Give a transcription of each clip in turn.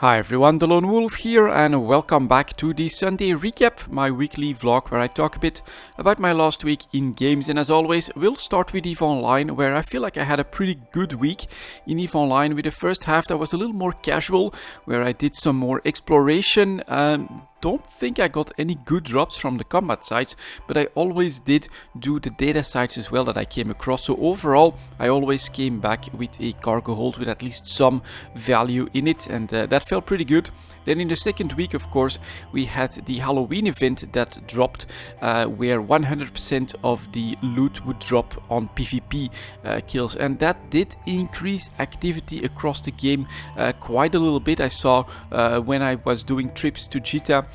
Hi everyone, delonewolf here and welcome back to the Sunday recap, my weekly vlog where I talk a bit about my last week in games. And as always, we'll start with EVE Online, where I feel like I had a pretty good week in EVE Online, with the first half that was a little more casual, where I did some more exploration. Don't think I got any good drops from the combat sites, but I always did do the data sites as well that I came across. So overall, I always came back with a cargo hold with at least some value in it, and that felt pretty good. Then in the second week, of course, we had the Halloween event that dropped, where 100% of the loot would drop on PvP kills, and that did increase activity across the game quite a little bit. I saw when I was doing trips to Jita,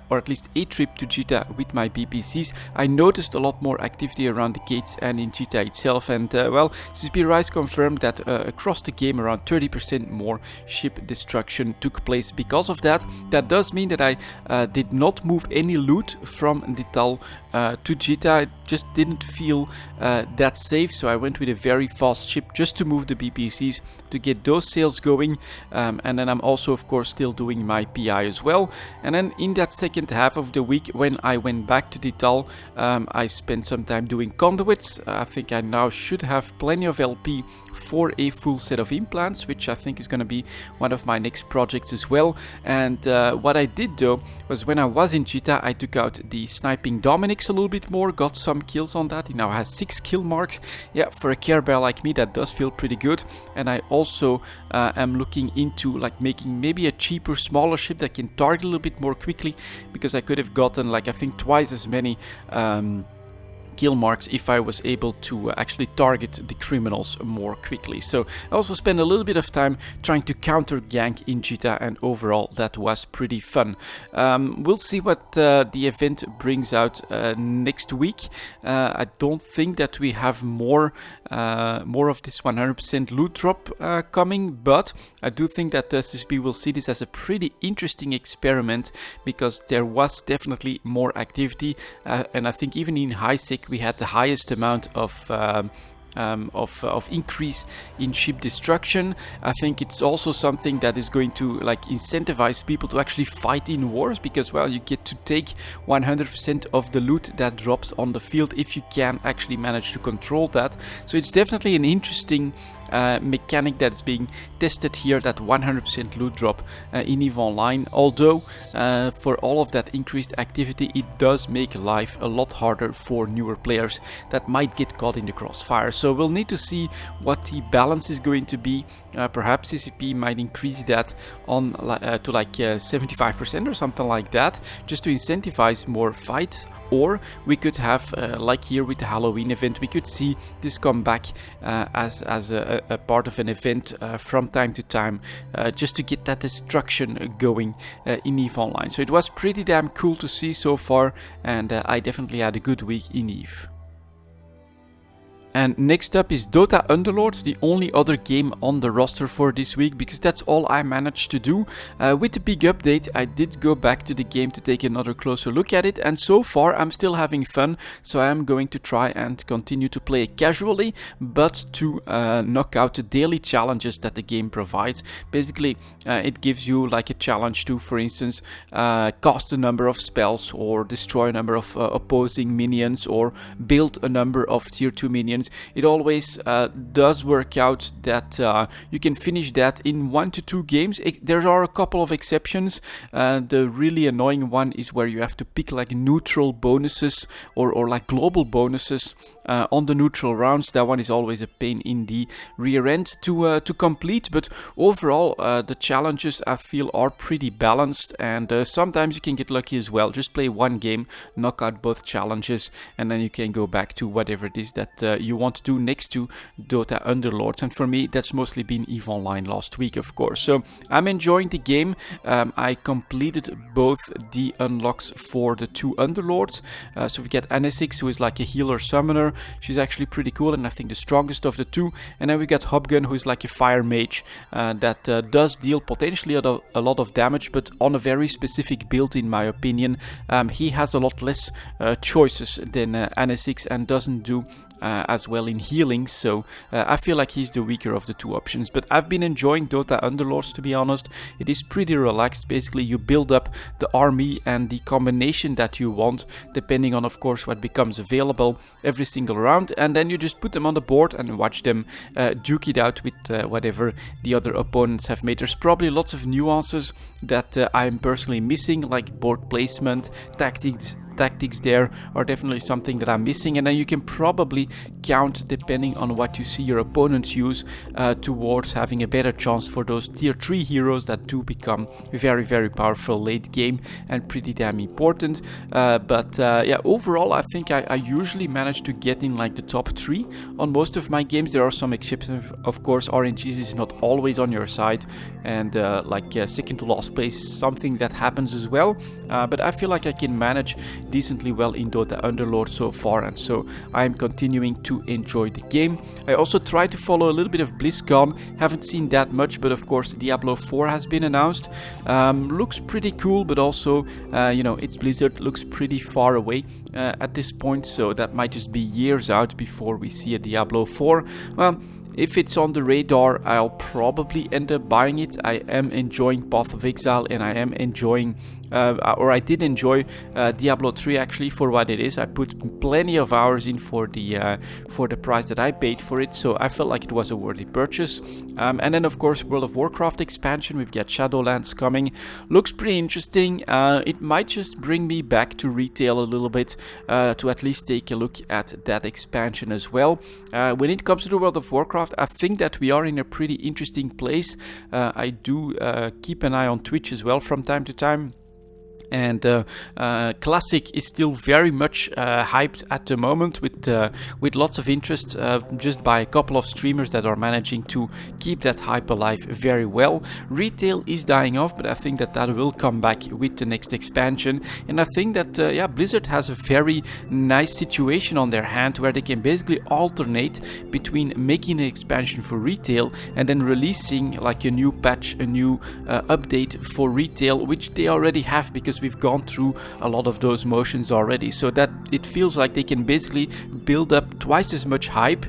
or at least a trip to Jita with my BPCs, I noticed a lot more activity around the gates and in Jita itself. And well, CCP Rise confirmed that across the game around 30% more ship destruction took place because of that. That does mean that I did not move any loot from Dital to Jita. It just didn't feel that safe, so I went with a very fast ship just to move the BPCs to get those sales going. And then I'm also, of course, still doing my PI as well. And then in that second half of the week, when I went back to Dital, I spent some time doing conduits. I think I now should have plenty of LP for a full set of implants, which I think is going to be one of my next projects as well. And what I did though was, when I was in Jita, I took out the sniping Dominic's a little bit more, got some kills on that. He now has 6 kill marks. Yeah, for a Care Bear like me, that does feel pretty good. And I also am looking into like making maybe a cheaper, smaller ship that can target a little bit more quickly, because I could have gotten like I think twice as many kill marks if I was able to actually target the criminals more quickly. So I also spent a little bit of time trying to counter gank in Jita, and overall that was pretty fun. We'll see what the event brings out next week. I don't think that we have more of this 100% loot drop coming, but I do think that CSP will see this as a pretty interesting experiment, because there was definitely more activity, and I think even in high sec we had the highest amount of increase in ship destruction. I think it's also something that is going to like incentivize people to actually fight in wars, because well, you get to take 100% of the loot that drops on the field if you can actually manage to control that. So it's definitely an interesting mechanic that's being tested here, that 100% loot drop in EVE Online. Although for all of that increased activity, it does make life a lot harder for newer players that might get caught in the crossfire. So we'll need to see what the balance is going to be. Perhaps CCP might increase that on to like 75% or something like that, just to incentivize more fights. Or we could have, like here with the Halloween event, we could see this come back as a part of an event from time to time, just to get that destruction going in EVE Online. So it was pretty damn cool to see so far, and I definitely had a good week in EVE. And next up is Dota Underlords, the only other game on the roster for this week, because that's all I managed to do. With the big update, I did go back to the game to take another closer look at it, and so far I'm still having fun, so I am going to try and continue to play casually, but to knock out the daily challenges that the game provides. Basically, it gives you like a challenge to, for instance, cast a number of spells, or destroy a number of opposing minions, or build a number of tier 2 minions. It always does work out that you can finish that in 1 to 2 games. There are a couple of exceptions. The really annoying one is where you have to pick like neutral bonuses or like global bonuses on the neutral rounds. That one is always a pain in the rear end to complete, but overall the challenges I feel are pretty balanced, and sometimes you can get lucky as well. Just play one game, knock out both challenges, and then you can go back to whatever it is that you want to do next to Dota Underlords. And for me, that's mostly been EVE Online last week, of course. So I'm enjoying the game. I completed both the unlocks for the 2 Underlords. So we get Anesix, who is like a healer summoner. She's actually pretty cool, and I think the strongest of the 2. And then we got Hobgun, who is like a fire mage that does deal potentially a lot of damage, but on a very specific build, in my opinion. He has a lot less choices than Anesix, and doesn't do as well in healing, so I feel like he's the weaker of the two options. But I've been enjoying Dota Underlords, to be honest. It is pretty relaxed. Basically, you build up the army and the combination that you want, depending on, of course, what becomes available every single round, and then you just put them on the board and watch them duke it out with whatever the other opponents have made. There's probably lots of nuances that I'm personally missing, like board placement, tactics there are definitely something that I'm missing, and then you can probably count, depending on what you see your opponents use, towards having a better chance for those tier 3 heroes that do become very, very powerful late game and pretty damn important. But yeah, overall I think I usually manage to get in like the top 3 on most of my games. There are some exceptions, of course. RNGs is not always on your side, and second to last place is something that happens as well, but I feel like I can manage decently well in Dota Underlords so far, and so I am continuing to enjoy the game. I also try to follow a little bit of BlizzCon. Haven't seen that much, but of course Diablo 4 has been announced. Looks pretty cool, but also it's Blizzard, looks pretty far away at this point, so that might just be years out before we see a Diablo 4. Well, if it's on the radar, I'll probably end up buying it. I am enjoying Path of Exile, and I am enjoying, I did enjoy Diablo 3 actually for what it is. I put plenty of hours in for the price that I paid for it, so I felt like it was a worthy purchase. And then of course World of Warcraft expansion, we've got Shadowlands coming. Looks pretty interesting. It might just bring me back to retail a little bit, to at least take a look at that expansion as well. When it comes to the World of Warcraft, I think that we are in a pretty interesting place. I do keep an eye on Twitch as well from time to time. And Classic is still very much hyped at the moment, with lots of interest just by a couple of streamers that are managing to keep that hype alive very well. Retail is dying off, but I think that will come back with the next expansion. And I think that Blizzard has a very nice situation on their hand, where they can basically alternate between making an expansion for retail and then releasing like a new patch, a new update for retail, which they already have, because we've gone through a lot of those motions already, so that it feels like they can basically build up twice as much hype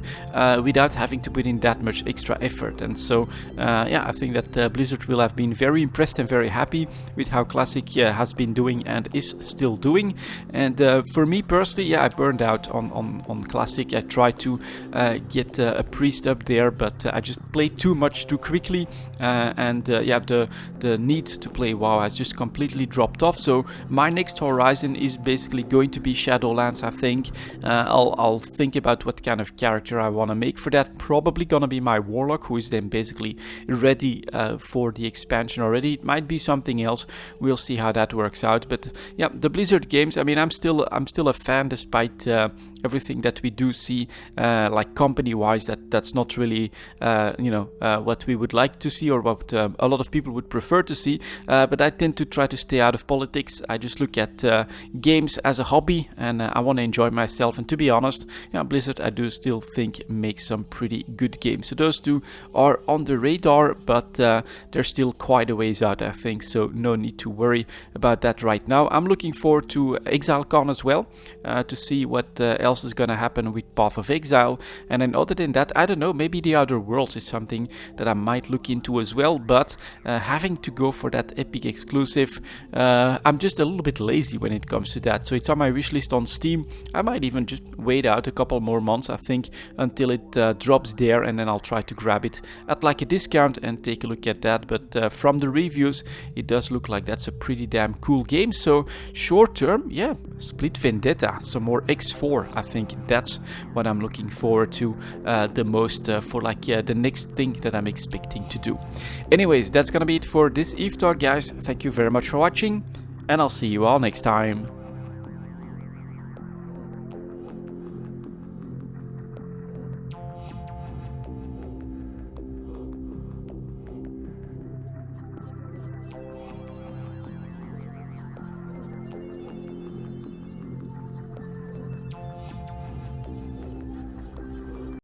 without having to put in that much extra effort. And so I think that Blizzard will have been very impressed and very happy with how Classic has been doing and is still doing. And for me personally, I burned out on Classic. I tried to get a priest up there, but I just played too much too quickly, the need to play WoW has just completely dropped off. So my next horizon is basically going to be Shadowlands, I think. I'll think about what kind of character I want to make for that. Probably gonna be my warlock, who is then basically ready for the expansion already. It might be something else. We'll see how that works out. But yeah, the Blizzard games, I mean, I'm still a fan, despite everything that we do see, like company-wise, that's not really what we would like to see, or what a lot of people would prefer to see. But I tend to try to stay out of politics. I just look at games as a hobby, and I want to enjoy myself. And to be honest, Blizzard, I do still think makes some pretty good games. So those two are on the radar, but they're still quite a ways out, I think. So no need to worry about that right now. I'm looking forward to ExileCon as well, to see what else is going to happen with Path of Exile. And then other than that, I don't know, maybe the Outer Worlds is something that I might look into as well. But having to go for that Epic exclusive, I'm just a little bit lazy when it comes to that. So it's on my wish list on Steam. I might even just wait out a couple more months, I think, until it drops there, and then I'll try to grab it at like a discount and take a look at that. But from the reviews, it does look like that's a pretty damn cool game. So short term, yeah, Split Vendetta, some more X4. I think that's what I'm looking forward to the most for the next thing that I'm expecting to do. Anyways, that's gonna be it for this EVE talk, guys. Thank you very much for watching, and I'll see you all next time.